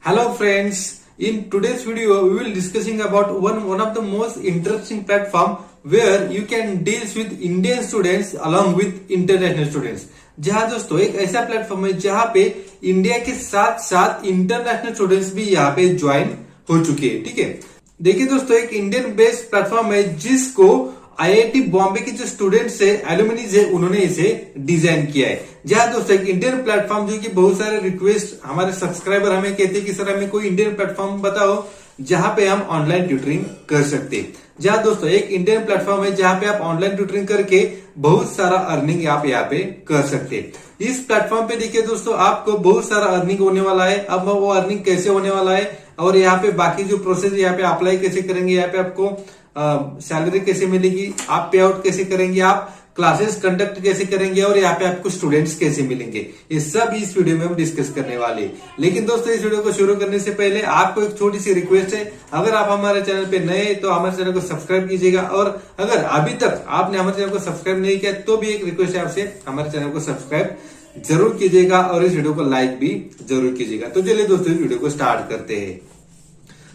Hello friends, in today's video we will discussing about one of the most interesting platform where you can deal with Indian students along with international students। जहाँ दोस्तों एक ऐसा platform है जहाँ पे India के साथ साथ इंटरनेशनल स्टूडेंट्स भी यहाँ पे ज्वाइन हो चुके हैं। ठीक है, देखिए दोस्तों एक इंडियन बेस्ड प्लेटफॉर्म है जिसको आईआईटी बॉम्बे के जो स्टूडेंट्स है एलुमनीज है उन्होंने इसे डिजाइन किया है। जहाँ दोस्तों एक इंडियन प्लेटफॉर्म जो कि बहुत सारे रिक्वेस्ट हमारे सब्सक्राइबर हमें कहते हैं कि सर हमें कोई इंडियन प्लेटफॉर्म बताओ जहां पे हम ऑनलाइन ट्यूटरिंग कर सकते हैं। जहां दोस्तों एक इंडियन प्लेटफॉर्म है जहां पे आप ऑनलाइन ट्यूटरिंग करके बहुत सारा अर्निंग आप यहाँ पे कर सकते हैं। इस प्लेटफॉर्म पे देखिए दोस्तों आपको बहुत सारा अर्निंग होने वाला है। अब वो अर्निंग कैसे होने वाला है और यहाँ पे बाकी जो प्रोसेस यहाँ पे अप्लाई कैसे करेंगे, यहाँ पे आपको सैलरी कैसे मिलेगी, आप पे आउट कैसे करेंगे, आप क्लासेस कंडक्ट कैसे करेंगे और यहाँ पे आपको स्टूडेंट्स कैसे मिलेंगे, ये सब इस वीडियो में हम डिस्कस करने वाले हैं। लेकिन दोस्तों इस वीडियो को शुरू करने से पहले आपको एक छोटी सी रिक्वेस्ट है, अगर आप हमारे चैनल पे नए हैं तो हमारे चैनल को सब्सक्राइब कीजिएगा और अगर अभी तक आपने हमारे चैनल को सब्सक्राइब नहीं किया तो भी एक रिक्वेस्ट है आपसे, हमारे चैनल को सब्सक्राइब जरूर कीजिएगा और इस वीडियो को लाइक भी जरूर कीजिएगा। तो चलिए दोस्तों इस वीडियो को स्टार्ट करते हैं।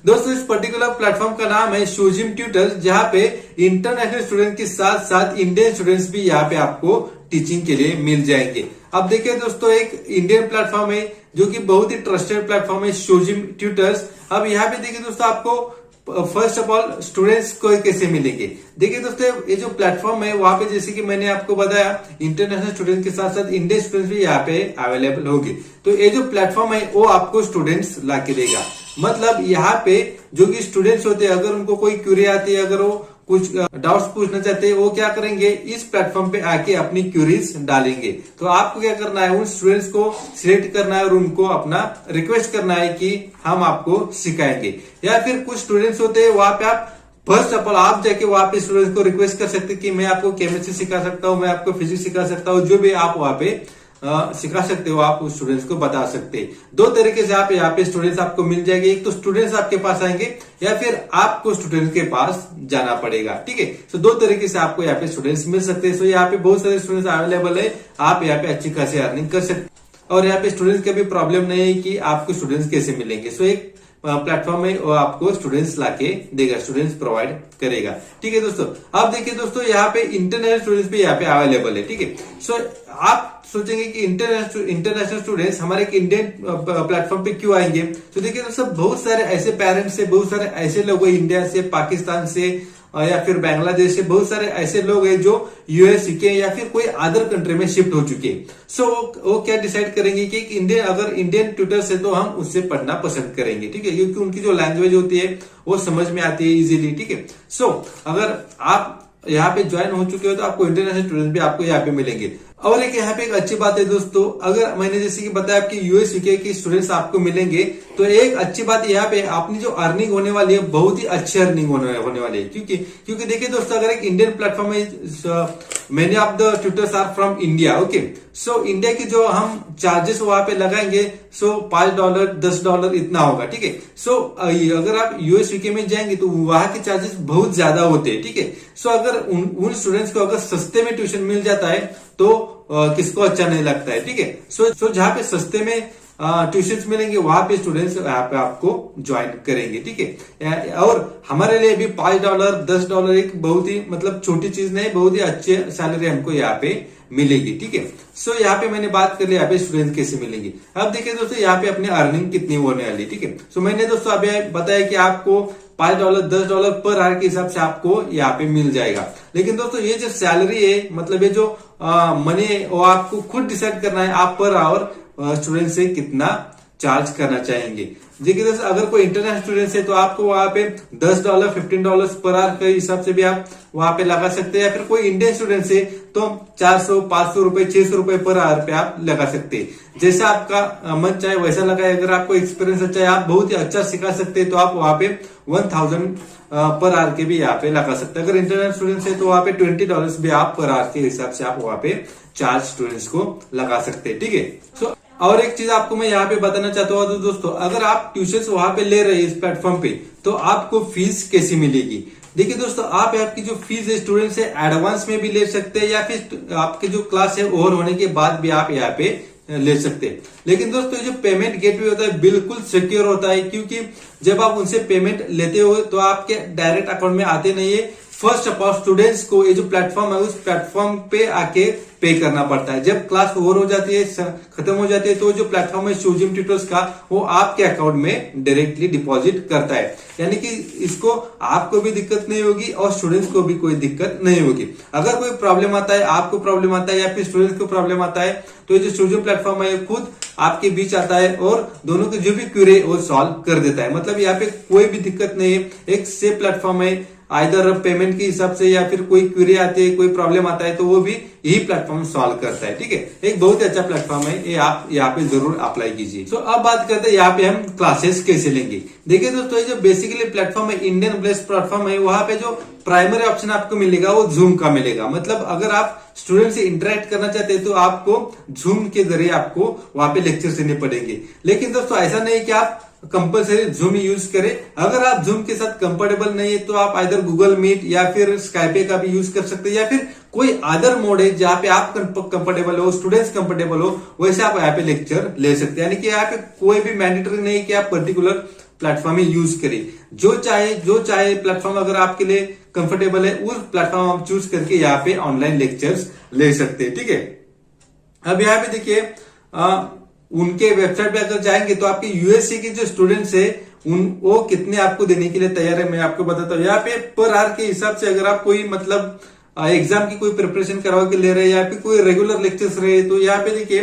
दोस्तों इस पर्टिकुलर प्लेटफॉर्म का नाम है शोजिम ट्यूटर, जहां पे इंटरनेशनल स्टूडेंट के साथ साथ इंडियन स्टूडेंट्स भी यहाँ पे आपको टीचिंग के लिए मिल जाएंगे। अब देखिए दोस्तों एक इंडियन प्लेटफॉर्म है जो कि बहुत ही ट्रस्टेड प्लेटफॉर्म है शोजिम ट्यूटर्स। अब यहाँ पे देखिए दोस्तों आपको फर्स्ट ऑफ ऑल स्टूडेंट्स को कैसे मिलेंगे। देखिए दोस्तों ये जो प्लेटफॉर्म है वहां पे जैसे कि मैंने आपको बताया इंटरनेशनल स्टूडेंट के साथ साथ इंडियन स्टूडेंट्स भी यहाँ पे अवेलेबल होंगे। तो ये जो प्लेटफॉर्म है वो आपको स्टूडेंट्स ला के देगा। मतलब यहाँ पे जो कि स्टूडेंट्स होते हैं अगर उनको कोई क्यूरी आती है, अगर वो कुछ डाउट्स पूछना चाहते हैं, वो क्या करेंगे इस प्लेटफॉर्म पे आके अपनी क्यूरीज डालेंगे। तो आपको क्या करना है, उन स्टूडेंट्स को सिलेक्ट करना है और उनको अपना रिक्वेस्ट करना है कि हम आपको सिखाएंगे। या फिर कुछ स्टूडेंट्स होते हैं वहां पे आप फर्स्ट ऑफ ऑल आप जाके वहां पे स्टूडेंट्स को रिक्वेस्ट कर सकते हैं कि मैं आपको केमिस्ट्री सिखा सकता हूँ, मैं आपको फिजिक्स सिखा सकता हूँ, जो भी आप वहां पे सिखा सकते हो आप उस स्टूडेंट्स को बता सकते हैं। दो तरीके से आप यहाँ पे स्टूडेंट्स आपको मिल जाएंगे, एक तो स्टूडेंट्स आपके पास आएंगे या फिर आपको स्टूडेंट के पास जाना पड़ेगा। ठीक है, तो दो तरीके से आपको यहाँ पे स्टूडेंट्स मिल सकते हैं। तो यहाँ पे बहुत सारे स्टूडेंट्स अवेलेबल है, आप यहाँ पे अच्छी खासी अर्निंग कर सकते हैं और यहाँ पे स्टूडेंट्स का भी प्रॉब्लम नहीं है कि आपको स्टूडेंट्स कैसे मिलेंगे। सो एक प्लेटफॉर्म है वो आपको स्टूडेंट्स लाके देगा, स्टूडेंट्स प्रोवाइड करेगा। ठीक है दोस्तों, अब देखिए दोस्तों यहाँ पे इंटरनेशनल स्टूडेंट्स भी यहाँ पे अवेलेबल है। ठीक है, सो आप सोचेंगे कि इंटरनेशनल स्टूडेंट्स हमारे इंडियन प्लेटफॉर्म पे क्यों आएंगे। तो देखिए दोस्तों बहुत सारे ऐसे पेरेंट्स से, बहुत सारे ऐसे लोग हैं इंडिया से, पाकिस्तान से या फिर बांग्लादेश से, बहुत सारे ऐसे लोग हैं जो यूएस के या फिर कोई अदर कंट्री में शिफ्ट हो चुके हैं। सो वो क्या डिसाइड करेंगे कि अगर इंडियन ट्यूटर्स है तो हम उससे पढ़ना पसंद करेंगे। ठीक है, क्योंकि उनकी जो लैंग्वेज होती है वो समझ में आती है इजीली। ठीक है, सो अगर आप यहाँ पे ज्वाइन हो चुके हो तो आपको इंटरनेशनल स्टूडेंट भी आपको यहाँ पे मिलेंगे। और एक यहाँ पे एक अच्छी बात है दोस्तों, अगर मैंने जैसे कि बताया आपकी यूएस यूके की स्टूडेंट्स आपको मिलेंगे तो एक अच्छी बात यहाँ पे अपनी जो अर्निंग होने वाली है बहुत ही अच्छी अर्निंग होने वाली है। क्योंकि देखिए दोस्तों अगर एक इंडियन प्लेटफॉर्म है, many of the tutors are from India. Okay, so India की जो हम चार्जेस वहां पे लगाएंगे सो $5 $10 इतना होगा। ठीक है, सो अगर आप यूएस यूके में जाएंगे तो वहां के चार्जेस बहुत ज्यादा होते हैं। ठीक है, सो अगर उन स्टूडेंट्स को अगर सस्ते में ट्यूशन मिल जाता है तो किसको अच्छा नहीं लगता है। ठीक है, सो जहां पे सस्ते में ट्यूशंस मिलेंगे वहां पे स्टूडेंट्स यहाँ पे आपको ज्वाइन करेंगे। ठीक है, और हमारे लिए भी $5 $10 एक बहुत ही मतलब छोटी चीज नहीं, बहुत ही अच्छे सैलरी हमको यहाँ पे मिलेगी। ठीक है, सो यहाँ पे मैंने बात कर ली यहाँ पे स्टूडेंट कैसे मिलेंगे। अब देखिए दोस्तों यहाँ पे अपनी अर्निंग कितनी होने वाली। ठीक है, सो मैंने दोस्तों अभी बताया कि आपको $5 $10 पर आवर के हिसाब से आपको यहाँ पे मिल जाएगा। लेकिन दोस्तों ये जो सैलरी है मतलब ये जो मनी है वो आपको खुद डिसाइड करना है, आप पर आवर स्टूडेंट से कितना चार्ज करना चाहेंगे। देखिए दोस्तों अगर कोई इंटरनेशनल स्टूडेंट है तो आपको वहां पे $10 $15 पर आवर के हिसाब से भी आप वहां पे लगा सकते हैं। या फिर कोई इंडियन स्टूडेंट है तो 400 500 रुपए 600 रुपए पर आवर पे आप लगा सकते हैं। जैसा आपका मन चाहे वैसा लगाए। अगर आपको एक्सपीरियंस अच्छा है, आप बहुत ही अच्छा सिखा सकते हैं तो आप वहां पे 1000 पर आवर के भी यहाँ पे लगा सकते हैं। अगर इंटरनेशनल स्टूडेंट्स है तो वहां पे $20 भी आप पर आवर के हिसाब से आप वहां पे चार्ज स्टूडेंट्स को लगा सकते हैं। ठीक है, सो और एक चीज आपको मैं यहाँ पे बताना चाहता हूँ तो दोस्तों अगर आप ट्यूशन वहां पे ले रहे हैं इस प्लेटफॉर्म पे तो आपको फीस कैसे मिलेगी। देखिए दोस्तों आप आपकी जो फीस है स्टूडेंट से एडवांस में भी ले सकते हैं या फिर आपके जो क्लास है ओवर होने के बाद भी आप यहाँ पे ले सकते हैं। लेकिन दोस्तों जो पेमेंट गेटवे होता है बिल्कुल सिक्योर होता है, क्योंकि जब आप उनसे पेमेंट लेते हो तो आपके डायरेक्ट अकाउंट में आते नहीं है। फर्स्ट ऑफ ऑल स्टूडेंट्स को ये जो प्लेटफॉर्म है उस प्लेटफॉर्म पे आके पे करना पड़ता है। जब क्लास ओवर हो जाती है, खत्म हो जाती है, तो जो प्लेटफॉर्म है शोजिम ट्यूटर्स का वो आपके अकाउंट में डायरेक्टली डिपॉजिट करता है। यानी कि इसको आपको भी दिक्कत नहीं होगी और स्टूडेंट्स को भी कोई दिक्कत नहीं होगी। अगर कोई प्रॉब्लम आता है, आपको प्रॉब्लम आता है या फिर स्टूडेंट्स को प्रॉब्लम आता है, तो ये जो शोजिम प्लेटफॉर्म है खुद आपके बीच आता है और दोनों की जो भी क्वेरी वो सॉल्व कर देता है। मतलब यहाँ पे कोई भी दिक्कत नहीं है, एक सेफ प्लेटफॉर्म है। आइदर पेमेंट के हिसाब से या फिर कोई क्वेरी आती है, कोई प्रॉब्लम आता है, तो वो भी यही प्लेटफॉर्म सॉल्व करता है। ठीक है, एक बहुत ही अच्छा प्लेटफॉर्म है, ये आप यहाँ पे जरूर अप्लाई कीजिए। तो अब बात करते हैं यहाँ पे हम क्लासेस कैसे लेंगे। देखिए दोस्तों, ये जो बेसिकली प्लेटफॉर्म है, इंडियन बेस्ड प्लेटफॉर्म है, वहां पे जो प्राइमरी ऑप्शन आपको मिलेगा वो जूम का मिलेगा। मतलब अगर आप स्टूडेंट से इंटरेक्ट करना चाहते हैं तो आपको जूम के जरिए आपको वहां पे लेक्चर देने पड़ेंगे। लेकिन दोस्तों ऐसा नहीं कि आप कंपलसरी जूम यूज करें। अगर आप जूम के साथ कंफर्टेबल नहीं है तो आप आइदर गूगल मीट या फिर स्काइपे का भी यूज कर सकते हैं, या फिर कोई अदर मोड है जहां पे आप कंफर्टेबल हो, स्टूडेंट्स कंफर्टेबल हो, वैसे आप यहाँ पे लेक्चर ले सकते हैं। यानी कि यहाँ पे कोई भी मैंडेटरी नहीं कि आप पर्टिकुलर प्लेटफॉर्म ही यूज करें। जो चाहे प्लेटफॉर्म अगर आपके लिए कंफर्टेबल है उस प्लेटफॉर्म आप चूज करके यहाँ पे ऑनलाइन लेक्चर्स ले सकते हैं। ठीक है, अब यहाँ पे देखिए उनके वेबसाइट पे अगर जाएंगे तो आपके यूएससी के जो स्टूडेंट्स है वो कितने आपको देने के लिए तैयार है मैं आपको बताता हूँ। यहाँ पे पर आवर के हिसाब से अगर आप कोई मतलब एग्जाम की कोई प्रिपरेशन करवा के ले रहे हैं या फिर कोई रेगुलर लेक्चर्स रहे, तो यहाँ पे देखिए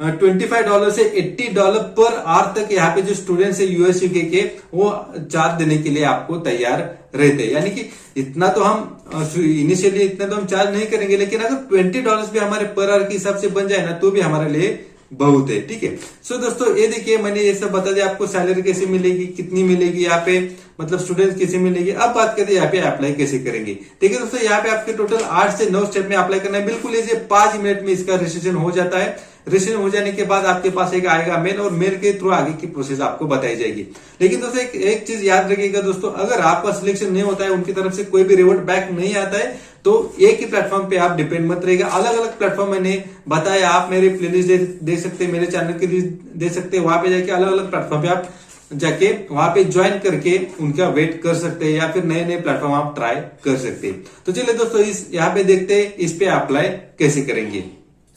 $25 से $80 पर आवर तक यहाँ पे जो स्टूडेंट्स है यूएस यूके के वो चार्ज देने के लिए आपको तैयार रहते हैं। यानी कि इतना तो हम इनिशियली इतना तो हम चार्ज नहीं करेंगे, लेकिन अगर $20 भी हमारे पर आवर के हिसाब से बन जाए ना तो भी हमारे लिए बहुत है। ठीक है, सो दोस्तों ये देखिए मैंने ये सब बता दिया आपको सैलरी कैसे मिलेगी, कितनी मिलेगी, यहाँ पे मतलब स्टूडेंट्स कैसे मिलेगी। अब बात करते हैं यहाँ पे अप्लाई कैसे करेंगे। ठीक है दोस्तों, यहाँ पे आपके टोटल 8 से 9 स्टेप में अप्लाई करना है। बिल्कुल ये 5 मिनट में इसका रजिस्ट्रेशन हो जाता है। रजिस्ट्रेशन हो जाने के बाद आपके पास एक आएगा मेल और मेल के थ्रू आगे की प्रोसेस आपको बताई जाएगी। लेकिन दोस्तों एक चीज याद रखिएगा दोस्तों, अगर आपका सिलेक्शन नहीं होता है, उनकी तरफ से कोई भी रिवॉर्ड बैक नहीं आता है, तो एक ही प्लेटफॉर्म पे आप डिपेंड मत रहेगा। अलग अलग प्लेटफॉर्म मैंने बताया, आप मेरे प्लेलिस्ट दे सकते हैं, मेरे चैनल के लिए दे सकते हैं। वहां पे जाके अलग अलग प्लेटफॉर्म पे आप जाके वहां पे ज्वाइन करके उनका वेट कर सकते हैं या फिर नए नए प्लेटफॉर्म आप ट्राई कर सकते हैं। तो चलिए दोस्तों इस यहाँ पे देखते हैं इस पे अप्लाई कैसे करेंगे।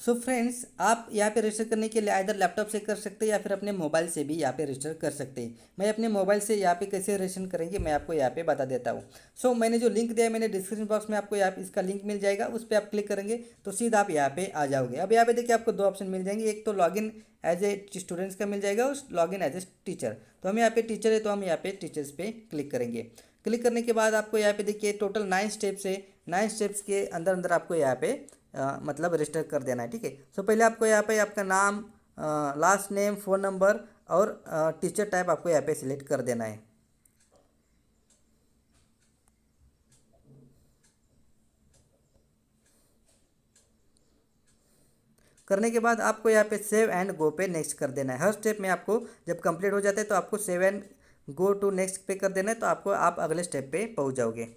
सो फ्रेंड्स, आप यहाँ पे रजिस्टर करने के लिए आइदर लैपटॉप से कर सकते हैं या फिर अपने मोबाइल से भी यहाँ पे रजिस्टर कर सकते हैं। मैं अपने मोबाइल से यहाँ पे कैसे रजिस्टर करेंगे मैं आपको यहाँ पे बता देता हूँ। सो मैंने जो लिंक दिया है मैंने डिस्क्रिप्शन बॉक्स में आपको यहाँ पे इसका लिंक मिल जाएगा, उस पर आप क्लिक करेंगे तो सीधा आप यहाँ पे आ जाओगे। अब यहाँ पे देखिए आपको 2 ऑप्शन मिल जाएंगे, एक तो लॉगिन एज ए स्टूडेंट्स का मिल जाएगा और लॉगिन एज ए टीचर। तो हम यहाँ पे टीचर है तो हम यहाँ पे टीचर्स पे क्लिक करेंगे। क्लिक करने के बाद आपको यहाँ पे देखिए टोटल 9 स्टेप्स है। 9 स्टेप्स के अंदर अंदर आपको यहाँ पे मतलब रजिस्टर कर देना है। ठीक है, सो पहले आपको यहाँ पे आपका नाम, लास्ट नेम, फ़ोन नंबर और टीचर टाइप आपको यहाँ पे सिलेक्ट कर देना है। करने के बाद आपको यहाँ पे सेव एंड गो पे नेक्स्ट कर देना है। हर स्टेप में आपको जब कंप्लीट हो जाता है तो आपको save and go to next पे कर देना है, तो आपको आप अगले स्टेप पे पहुँच जाओगे।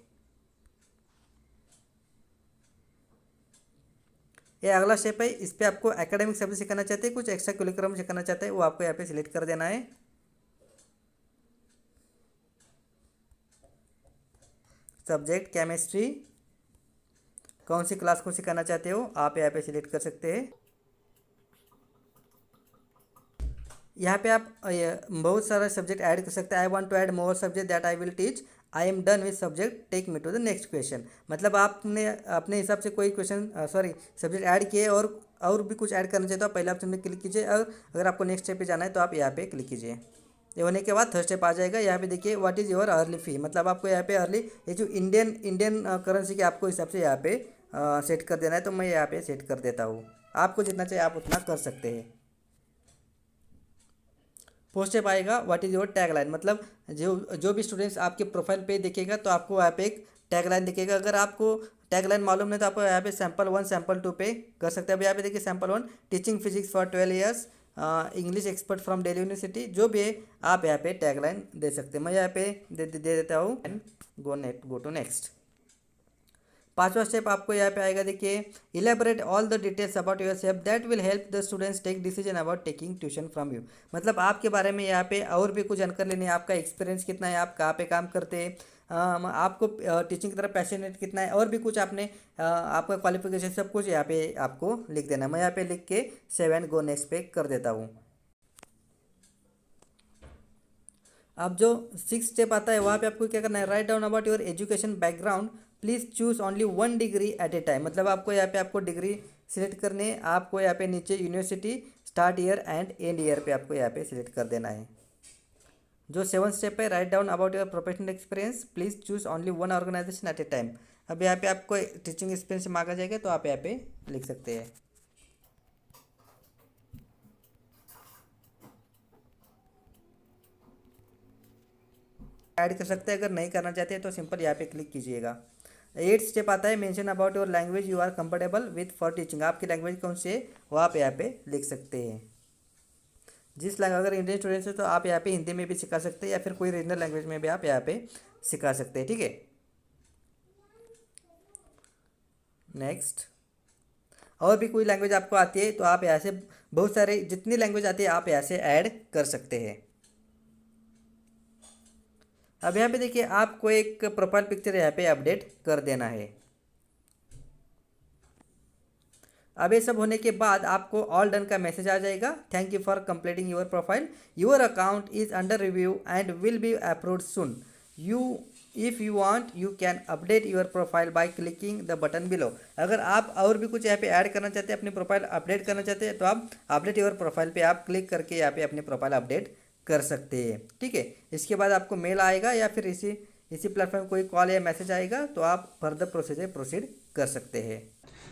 ये अगला स्टेप है, इस पे आपको एकेडमिक सब्जेक्ट सिखाना चाहते हैं, कुछ एक्स्ट्रा करिकुलम सिखाना चाहते हैं, वो आपको यहाँ पे सिलेक्ट कर देना है। सब्जेक्ट केमिस्ट्री, कौन सी क्लास को सिखाना चाहते हो आप यहाँ पे सिलेक्ट कर सकते हैं। यहाँ पे आप बहुत सारा सब्जेक्ट ऐड कर सकते हैं। I want to add more subject that I will teach, I am done with subject, take me to the next question. मतलब आपने अपने हिसाब से कोई क्वेश्चन सब्जेक्ट ऐड किए और भी कुछ ऐड करना चाहिए तो आप पहले ऑप्शन में क्लिक कीजिए, और अगर आपको नेक्स्ट स्टेप पे जाना है तो आप यहाँ पे क्लिक कीजिए। ये होने के बाद थर्ड स्टेप आ जाएगा। यहाँ पे देखिए व्हाट इज़ योर अर्ली फी, मतलब आपको यहाँ पे अर्ली ये जो इंडियन करेंसी के आपको हिसाब से यहाँ पे सेट कर देना है। तो मैं यहाँ पे सेट कर देता हूँ, आपको जितना चाहिए आप उतना कर सकते हैं। फोर्थ स्टेप आएगा व्हाट इज़ योर टैगलाइन, मतलब जो भी स्टूडेंट्स आपके प्रोफाइल पे देखेगा तो आपको यहाँ पे एक टैगलाइन दिखेगा। अगर आपको टैगलाइन मालूम नहीं तो आप यहाँ पे सैम्पल 1 सैम्पल 2 पे कर सकते हैं। अब यहाँ पे देखिए sample 1 teaching physics for 12 years, English expert from Delhi university, जो भी है आप यहाँ पे टैगलाइन दे सकते हैं। मैं यहाँ पे दे देता हूँ एंड गो टू नेक्स्ट। 5वां स्टेप आपको यहाँ पे आएगा, देखिए elaborate all the details about yourself that will help the students take decision about taking tuition from you. मतलब आपके बारे में यहाँ पे और भी कुछ जानकारी लेनी है, आपका एक्सपीरियंस कितना है, आप कहाँ पे काम करते हैं, आपको टीचिंग की तरफ पैशनेट कितना है, और भी कुछ आपने आपका क्वालिफिकेशन सब कुछ यहाँ पे आपको लिख देना। मैं यहाँ पे लिख के 7 गो नेक्स्ट पे कर देता हूँ। अब जो 6 स्टेप आता है वहाँ पे आपको क्या करना है, write down about your education background, please choose only 1 degree at a time. मतलब आपको यहाँ पे आपको डिग्री सिलेक्ट करनी है, आपको यहाँ पे नीचे university, start year and and year पे आपको यहाँ पे सिलेक्ट कर देना है। जो 7 स्टेप है, write down about your professional experience, please choose only 1 organization at a time. अब यहाँ पे आपको टीचिंग एक्सपीरियंस मांगा जाएगा तो आप यहाँ पे लिख सकते हैं। ऐड कर सकते हैं, अगर नहीं करना चाहते हैं तो सिंपल यहाँ पे क्लिक कीजिएगा। 8 स्टेप आता है, mention about your language you are comfortable with for teaching. आपकी लैंग्वेज कौन सी है वो आप यहाँ पे लिख सकते हैं। जिस लैंग्वेज, अगर इंडियन स्टूडेंट्स है तो आप यहाँ पे हिंदी में भी सिखा सकते हैं या फिर कोई रीजनल लैंग्वेज में भी आप यहाँ पे सिखा सकते हैं, ठीक है। नेक्स्ट, और भी कोई लैंग्वेज आपको आती है तो आप यहाँ से बहुत सारे जितनी लैंग्वेज आती है आप यहाँ से ऐड कर सकते हैं। अब यहाँ पे देखिए आपको एक प्रोफाइल पिक्चर यहाँ पे अपडेट कर देना है। अब ये सब होने के बाद आपको ऑल डन का मैसेज आ जाएगा, thank you for completing your profile, your account is under review and will be approved soon, if you want you can update your profile by clicking the button below. अगर आप और भी कुछ यहाँ पे add करना चाहते हैं, अपनी प्रोफाइल अपडेट करना चाहते हैं तो आप अपडेट योर प्रोफाइल पे आप क्लिक करके यहाँ पे अपनी प्रोफाइल अपडेट कर सकते हैं, ठीक है। इसके बाद आपको मेल आएगा या फिर इसी प्लेटफॉर्म कोई कॉल या मैसेज आएगा तो आप फर्दर प्रोसीजर प्रोसीड कर सकते हैं।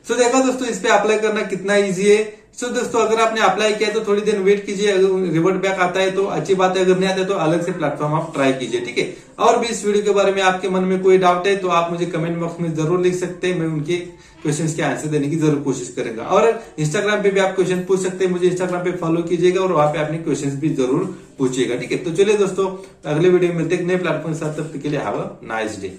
सो देखा दोस्तों, इस पे अप्लाई करना कितना इजी है। सो दोस्तों, अगर आपने अप्लाई किया तो थोड़ी देर वेट कीजिए, अगर रिवर्ट बैक आता है तो अच्छी बात है, अगर नहीं आता है तो अलग से प्लेटफॉर्म आप ट्राई कीजिए, ठीक है। और भी इस वीडियो के बारे में आपके मन में कोई डाउट है तो आप मुझे कमेंट बॉक्स में जरूर लिख सकते हैं, मैं उनके क्वेश्चंस के आंसर देने की जरूर कोशिश करूंगा। और इंस्टाग्राम पे भी आप क्वेश्चन पूछ सकते हैं, मुझे इंस्टाग्राम पे फॉलो कीजिएगा और वहां पे अपने क्वेश्चंस भी जरूर पूछिएगा, ठीक है। तो चलिए दोस्तों, अगले वीडियो में मिलते हैं नए प्लेटफॉर्म के साथ, तब तक के लिए हैव अ नाइस डे।